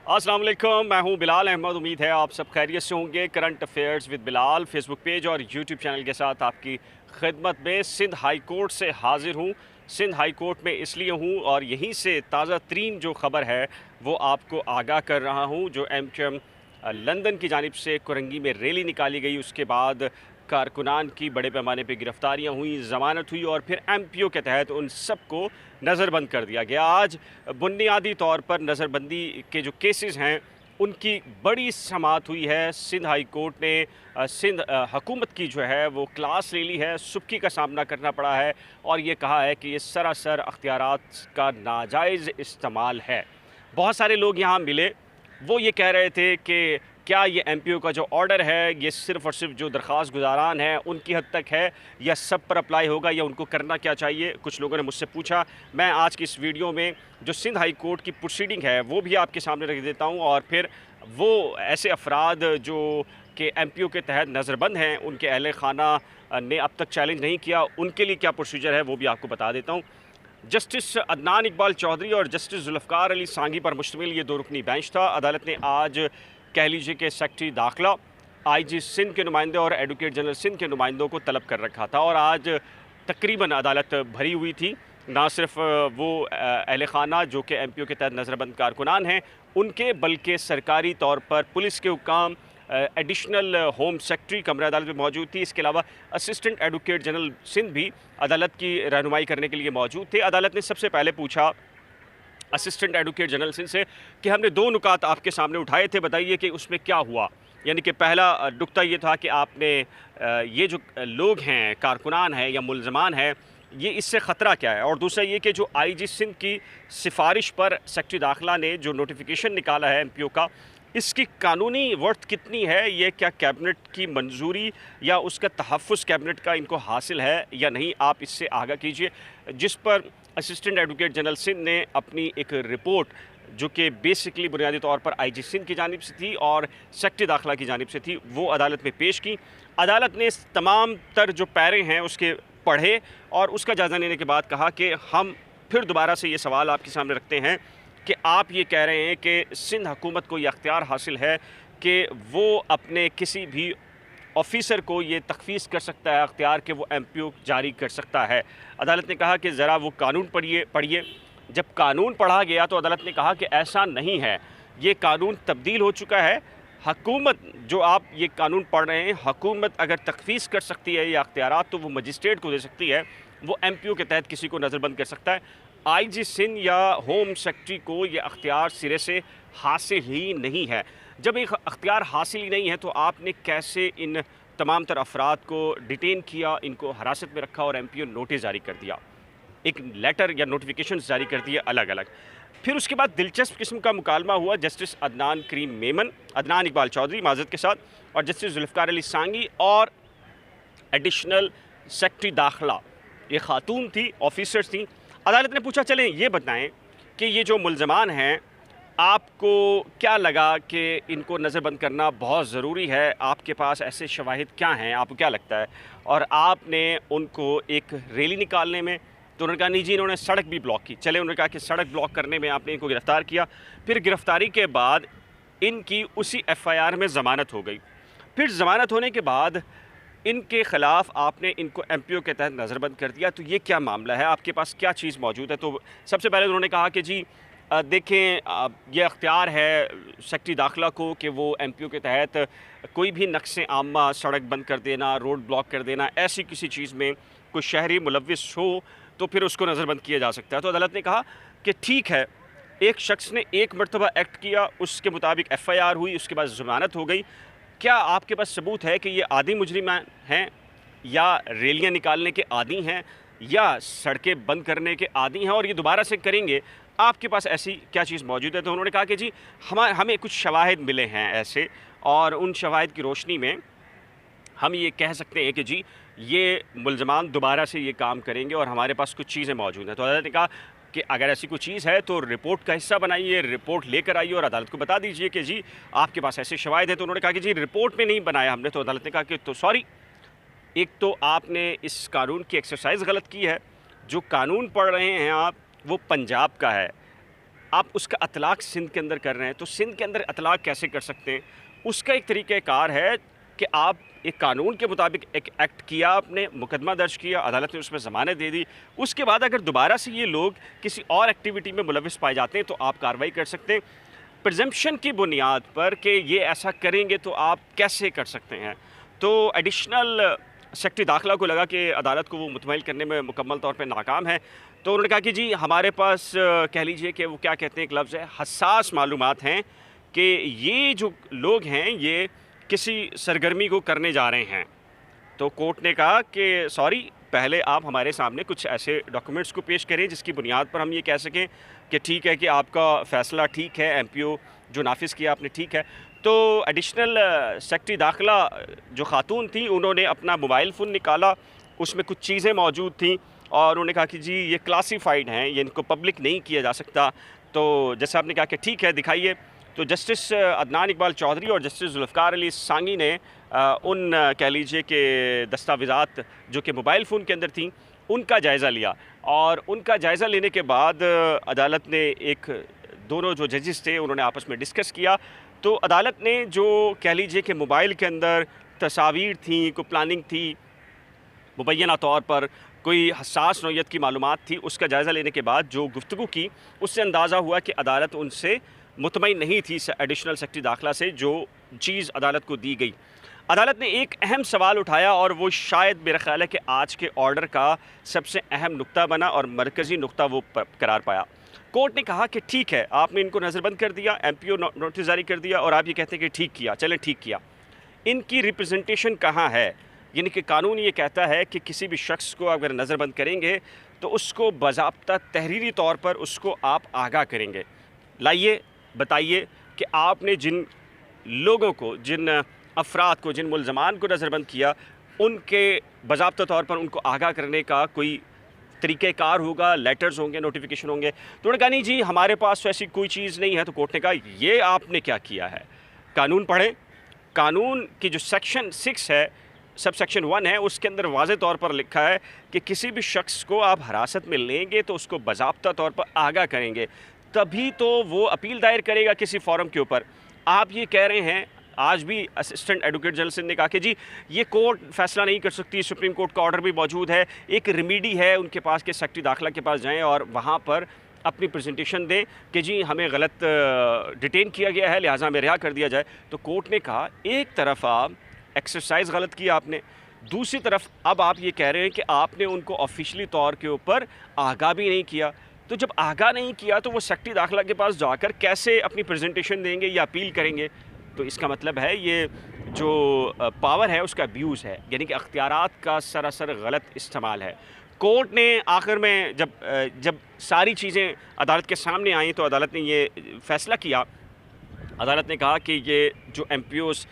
अस्सलाम वालेकुम, मैं हूं बिलाल अहमद। उम्मीद है आप सब खैरियत से होंगे। Current affairs with Bilal Facebook page और यूट्यूब चैनल के साथ आपकी खिदमत में सिंध हाई कोर्ट से हाजिर हूं। सिंध हाई कोर्ट में इसलिए हूं और यहीं से ताज़ा तरीन जो ख़बर है वो आपको आगाह कर रहा हूं। जो एमक्यूएम लंदन की जानिब से कुरंगी में रैली निकाली गई, उसके बाद कारकुनान की बड़े पैमाने पर गिरफ्तारियाँ हुई, ज़मानत हुई और फिर एमपीओ के तहत उन सबको नज़रबंद कर दिया गया। आज बुनियादी तौर पर नज़रबंदी के जो केसेस हैं उनकी बड़ी समाअत हुई है। सिंध हाई कोर्ट ने सिंध हुकूमत की जो है वो क्लास ले ली है, सुबकी का सामना करना पड़ा है और ये कहा है कि ये सरासर अख्तियारात का नाजायज़ इस्तेमाल है। बहुत सारे लोग यहाँ मिले, वो ये कह रहे थे कि क्या ये एमपीओ का जो ऑर्डर है ये सिर्फ़ और सिर्फ जो दरख्वास्त गुजारान हैं उनकी हद तक है या सब पर अप्लाई होगा या उनको करना क्या चाहिए। कुछ लोगों ने मुझसे पूछा। मैं आज की इस वीडियो में जो सिंध हाई कोर्ट की प्रोसीडिंग है वो भी आपके सामने रख देता हूँ और फिर वो ऐसे अफराद जो कि एमपीओ के तहत नज़रबंद हैं उनके अहल खाना ने अब तक चैलेंज नहीं किया, उनके लिए क्या प्रोसीजर है वो भी आपको बता देता हूँ। जस्टिस अदनान इकबाल चौधरी और जस्टिस जुल्फ़िकार अली सांगी पर मुश्तमिल ये दो रुकनी बेंच था। अदालत ने आज कह लीजिए कि सेक्रेटरी दाखिला, आईजी सिंध के नुमाइंदे और एडवोकेट जनरल सिंध के नुमाइंदों को तलब कर रखा था और आज तकरीबन अदालत भरी हुई थी। ना सिर्फ वो अहल खाना जो कि एमपीओ के तहत नज़रबंद कारकुनान हैं उनके, बल्कि सरकारी तौर पर पुलिस के हुक्काम, एडिशनल होम सेक्रेटरी कमरा अदालत में मौजूद थी। इसके अलावा असिस्टेंट एडवोकेट जनरल सिंध भी अदालत की रहनुमाई करने के लिए मौजूद थे। अदालत ने सबसे पहले पूछा असिस्टेंट एडवोकेट जनरल सिंध से कि हमने दो नुकात आपके सामने उठाए थे, बताइए कि उसमें क्या हुआ। यानी कि पहला नुक्ता ये था कि आपने ये जो लोग हैं, कारकुनान हैं या मुल्ज़मान हैं, ये इससे ख़तरा क्या है, और दूसरा ये कि जो आईजी सिंध की सिफारिश पर सेक्रेटरी दाखिला ने जो नोटिफिकेशन निकाला है एमपीओ का, इसकी कानूनी वर्थ कितनी है, ये क्या कैबिनेट की मंजूरी या उसका तहफ़्फ़ुज़ कैबिनेट का इनको हासिल है या नहीं, आप इससे आगाह कीजिए। जिस पर असिस्टेंट एडवोकेट जनरल सिंध ने अपनी एक रिपोर्ट जो कि बेसिकली बुनियादी तौर पर आईजी सिंध की जानिब से थी और सेक्रेटरी दाखिला की जानिब से थी, वो अदालत में पेश की। अदालत ने तमाम तर जो पैरे हैं उसके पढ़े और उसका जायज़ा लेने के बाद कहा कि हम फिर दोबारा से ये सवाल आपके सामने रखते हैं कि आप ये कह रहे हैं कि सिंध हुकूमत को ये अख्तियार हासिल है कि वो अपने किसी भी ऑफिसर को ये तखफीस कर सकता है अख्तियार कि वो एमपीओ जारी कर सकता है। अदालत ने कहा कि ज़रा वो कानून पढ़िए। जब कानून पढ़ा गया तो अदालत ने कहा कि ऐसा नहीं है, ये कानून तब्दील हो चुका है। हुकूमत, जो आप ये कानून पढ़ रहे हैं, हुकूमत अगर तखफीस कर सकती है या अख्तियारात तो वो मजिस्ट्रेट को दे सकती है, वो एमपीओ के तहत किसी को नज़रबंद कर सकता है। आईजी सिंध या होम सेक्रेटरी को ये अख्तियार सिरे से हासिल ही नहीं है। जब एक अख्तियार हासिल ही नहीं है तो आपने कैसे इन तमाम तर अफराद को डिटेन किया, इनको हिरासत में रखा और एमपीओ नोटिस जारी कर दिया, एक लेटर या नोटिफिकेशन जारी कर दिए अलग अलग। फिर उसके बाद दिलचस्प किस्म का मुकालमा हुआ जस्टिस अदनान इकबाल चौधरी माजरत के साथ और जस्टिस जुल्फ़िकार अली सांगी और एडिशनल सेक्रेटरी दाखिला, ये खातून थी, ऑफिसर्स थी। अदालत ने पूछा चलें ये बताएं कि ये जो मुल्ज़मान हैं, आपको क्या लगा कि इनको नज़रबंद करना बहुत ज़रूरी है, आपके पास ऐसे शवाहिद क्या हैं, आपको क्या लगता है, और आपने उनको एक रैली निकालने में, तो उन्होंने कहा नहीं जी, इन्होंने सड़क भी ब्लॉक की। चले, उन्होंने कहा कि सड़क ब्लॉक करने में आपने इनको गिरफ़्तार किया, फिर गिरफ़्तारी के बाद इनकी उसी एफआईआर में ज़मानत हो गई, फिर ज़मानत होने के बाद इनके ख़िलाफ़ आपने इनको एमपीओ के तहत नज़रबंद कर दिया, तो ये क्या मामला है, आपके पास क्या चीज़ मौजूद है। तो सबसे पहले उन्होंने कहा कि जी देखें, ये अख्तियार है सेक्रेटरी दाखिला को कि वो एमपीओ के तहत कोई भी नक्शे आमा, सड़क बंद कर देना, रोड ब्लॉक कर देना, ऐसी किसी चीज़ में कोई शहरी मुलव्विस हो तो फिर उसको नज़रबंद किया जा सकता है। तो अदालत ने कहा कि ठीक है, एक शख्स ने एक मरतबा एक्ट किया, उसके मुताबिक एफआईआर हुई, उसके बाद ज़मानत हो गई, क्या आपके पास सबूत है कि ये आदी मुजरिम हैं या रैलियाँ निकालने के आदी हैं या सड़कें बंद करने के आदी हैं और ये दोबारा से करेंगे, आपके पास ऐसी क्या चीज़ मौजूद है। तो उन्होंने कहा कि जी हमें कुछ शवाहिद मिले हैं ऐसे, और उन शवाहिद की रोशनी में हम ये कह सकते हैं कि जी ये मुल्ज़मान दोबारा से ये काम करेंगे और हमारे पास कुछ चीज़ें मौजूद हैं। तो अदालत ने कहा कि अगर ऐसी कोई चीज़ है तो रिपोर्ट का हिस्सा बनाइए, रिपोर्ट लेकर आइए और अदालत को बता दीजिए कि जी आपके पास ऐसे शवाहिद हैं। तो उन्होंने कहा कि जी रिपोर्ट में नहीं बनाया हमने। तो अदालत ने कहा कि तो सॉरी, एक तो आपने इस कानून की एक्सरसाइज गलत की है, जो कानून पढ़ रहे हैं आप वो पंजाब का है, आप उसका अतलाक़ सिंध के अंदर कर रहे हैं, तो सिंध के अंदर अतलाक़ कैसे कर सकते हैं? उसका एक तरीक़ाकार है कि आप एक कानून के मुताबिक एक एक्ट किया, आपने मुकदमा दर्ज किया, अदालत ने उसमें ज़मानत दे दी। उसके बाद अगर दोबारा से ये लोग किसी और एक्टिविटी में मुलविस पाए जाते हैं तो आप कार्रवाई कर सकते हैं। प्रिजम्पशन की बुनियाद पर कि ये ऐसा करेंगे तो आप कैसे कर सकते हैं। तो एडिशनल सेक्रेटरी दाखिला को लगा कि अदालत को वो मुतमईन करने में मुकम्मल तौर पे नाकाम है, तो उन्होंने कहा कि जी हमारे पास कह लीजिए कि वो क्या कहते हैं, एक लफ्ज़ है, हसास मालूमात हैं कि ये जो लोग हैं ये किसी सरगर्मी को करने जा रहे हैं। तो कोर्ट ने कहा कि सॉरी, पहले आप हमारे सामने कुछ ऐसे डॉक्यूमेंट्स को पेश करें जिसकी बुनियाद पर हम ये कह सकें कि ठीक है कि आपका फ़ैसला ठीक है, एमपीओ जो नाफिज किया आपने ठीक है। तो एडिशनल सेक्रेटरी दाखिला जो ख़ातून थी, उन्होंने अपना मोबाइल फ़ोन निकाला, उसमें कुछ चीज़ें मौजूद थी और उन्होंने कहा कि जी ये क्लासीफाइड हैं, ये इनको पब्लिक नहीं किया जा सकता। तो जैसे आपने कहा कि ठीक है दिखाइए, तो जस्टिस अदनान इकबाल चौधरी और जस्टिस जुल्फ़िकार अली सांगी ने उन कह लीजिए कि दस्तावेज़ात जो कि मोबाइल फ़ोन के अंदर थी उनका जायज़ा लिया, और उनका जायज़ा लेने के बाद अदालत ने दोनों जो जजेस थे उन्होंने आपस में डिस्कस किया। तो अदालत ने जो कह लीजिए कि मोबाइल के अंदर तस्वीर थी, कोई प्लानिंग थी, मुबैना तौर पर कोई हसास नौइयत की मालूमात थी, उसका जायज़ा लेने के बाद जो गुफ्तगू की उससे अंदाज़ा हुआ कि अदालत उनसे मुतमईन नहीं थी एडिशनल सेक्रेटरी दाखिला से जो चीज़ अदालत को दी गई। अदालत ने एक अहम सवाल उठाया और वो शायद मेरा ख़्याल है कि आज के ऑर्डर का सबसे अहम नुक्ता बना और मरकज़ी नुक्ता वो करार पाया। कोर्ट ने कहा कि ठीक है, आपने इनको नज़रबंद कर दिया, एमपीओ नोटिस जारी कर दिया और आप ये कहते हैं कि ठीक किया, चलें ठीक किया। इनकी रिप्रेजेंटेशन कहाँ है? यानी कि कानून ये कहता है कि किसी भी शख्स को अगर नज़रबंद करेंगे तो उसको बाज़ाब्ता तहरीरी तौर पर उसको आप आगाह करेंगे। लाइए बताइए कि आपने जिन लोगों को, जिन अफराद को, जिन मुल्ज़मान को नज़रबंद किया, उनके बाज़ाब्ता तौर पर उनको आगाह करने का कोई तरीक़ेकार होगा, लेटर्स होंगे, नोटिफिकेशन होंगे। तो उन्होंने कहा नहीं जी हमारे पास तो ऐसी कोई चीज़ नहीं है। तो कोर्ट ने कहा ये आपने क्या किया है, कानून पढ़ें। कानून की जो सेक्शन 6 है, सब सेक्शन 1 है, उसके अंदर वाज़े तौर पर लिखा है कि किसी भी शख्स को आप हिरासत में लेंगे तो उसको बाज़ाब्ता तौर पर आगाह करेंगे, तभी तो वो अपील दायर करेगा किसी फोरम के ऊपर। आप ये कह रहे हैं, आज भी असिस्टेंट एडवोकेट जनरल सिंध ने कहा कि जी ये कोर्ट फैसला नहीं कर सकती, सुप्रीम कोर्ट का ऑर्डर भी मौजूद है, एक रेमेडी है उनके पास कि सेक्रेटरी दाखिला के पास जाएं और वहाँ पर अपनी प्रेजेंटेशन दें कि जी हमें गलत डिटेन किया गया है, लिहाजा हमें रिहा कर दिया जाए। तो कोर्ट ने कहा एक तरफ आप एक्सरसाइज गलत किया आपने, दूसरी तरफ अब आप ये कह रहे हैं कि आपने उनको ऑफिशियली तौर के ऊपर आगाह भी नहीं किया। तो जब आगाह नहीं किया तो वो सेक्रेटरी दाखिला के पास जाकर कैसे अपनी प्रेजेंटेशन देंगे या अपील करेंगे? तो इसका मतलब है ये जो पावर है उसका अब्यूज़ है, यानी कि अख्तियारात का सरासर गलत इस्तेमाल है। कोर्ट ने आखिर में जब सारी चीज़ें अदालत के सामने आई तो अदालत ने ये फ़ैसला किया। अदालत ने कहा कि ये जो एमपीओज़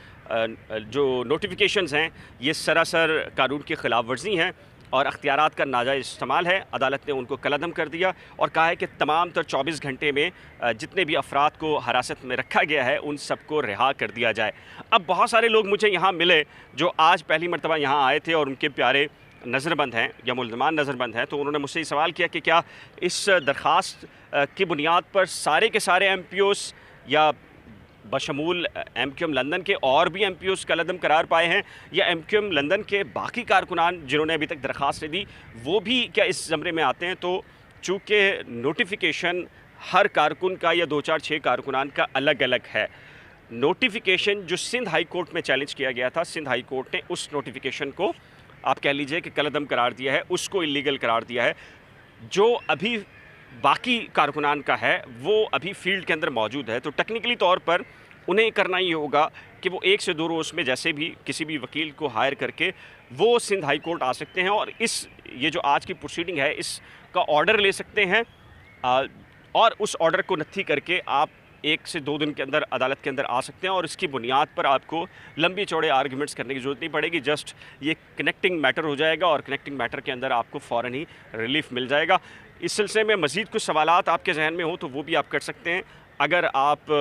जो नोटिफिकेशंस हैं ये सरासर कानून की ख़िलाफ़ वर्जी हैं और अख्तियारात का नाजायज़ इस्तेमाल है। अदालत ने उनको कलअदम कर दिया और कहा है कि तमाम तर 24 घंटे में जितने भी अफराद को हिरासत में रखा गया है उन सबको रिहा कर दिया जाए। अब बहुत सारे लोग मुझे यहाँ मिले जो आज पहली मरतबा यहाँ आए थे और उनके प्यारे नज़रबंद हैं या मुल्ज़मान नज़रबंद हैं, तो उन्होंने मुझसे ये सवाल किया कि क्या इस दरख्वास्त की बुनियाद पर सारे के सारे एमपीओज़ या बशमूल एमक्यूएम लंदन के और भी एमपीओज़ कलअदम करार पाए हैं, या एमक्यूएम लंदन के बाकी कारकुनान जिन्होंने अभी तक दरख्वास्त दी वो भी क्या इस ज़मरे में आते हैं? तो चूँकि नोटिफिकेशन हर कारकुन का या 2-4-6 कारकुनान का अलग अलग है, नोटिफिकेशन जो सिंध हाई कोर्ट में चैलेंज किया गया था, सिंध हाई कोर्ट ने उस नोटिफिकेशन को आप कह लीजिए कि कलअदम करार दिया है, उसको इलीगल करार दिया है। जो अभी बाकी कारकुनान का है वो अभी फील्ड के अंदर मौजूद है, तो टेक्निकली तौर पर उन्हें करना ये होगा कि वो 1 से 2 रोज़ में जैसे भी किसी भी वकील को हायर करके वो सिंध हाई कोर्ट आ सकते हैं और ये जो आज की प्रोसीडिंग है इसका ऑर्डर ले सकते हैं और उस ऑर्डर को नत्थी करके आप 1 से 2 दिन के अंदर अदालत के अंदर आ सकते हैं और इसकी बुनियाद पर आपको लंबी चौड़े आर्गूमेंट्स करने की ज़रूरत नहीं पड़ेगी। जस्ट ये कनेक्टिंग मैटर हो जाएगा और कनेक्टिंग मैटर के अंदर आपको फ़ौरन ही रिलीफ मिल जाएगा। इस सिलसिले में मज़ीद कुछ सवालात आपके जहन में हो तो वो भी आप कर सकते हैं। अगर आप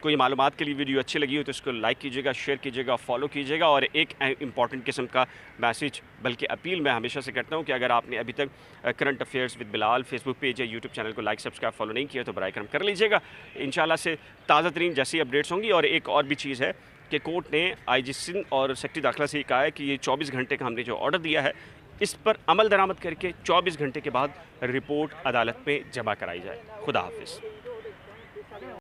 आपको ये मालूमात के लिए वीडियो अच्छी लगी हो तो इसको लाइक कीजिएगा, शेयर कीजिएगा, फॉलो कीजिएगा। और एक इंपॉर्टेंट किस्म का मैसेज बल्कि अपील मैं हमेशा से करता हूँ कि अगर आपने अभी तक current affairs with Bilal Facebook page या यूट्यूब चैनल को लाइक सब्सक्राइब फॉलो नहीं किया तो बराए करम कर लीजिएगा। इंशाल्लाह से ताज़ा तरीन जैसी अपडेट्स होंगी। और एक और भी चीज़ है कि कोर्ट ने IG सिंध और सेक्रेटरी दाखिला से कहा है कि ये 24 घंटे का हमने जो ऑर्डर दिया है इस पर अमल दरामद करके 24 घंटे के बाद रिपोर्ट अदालत में जमा कराई जाए। खुदा हाफिज़।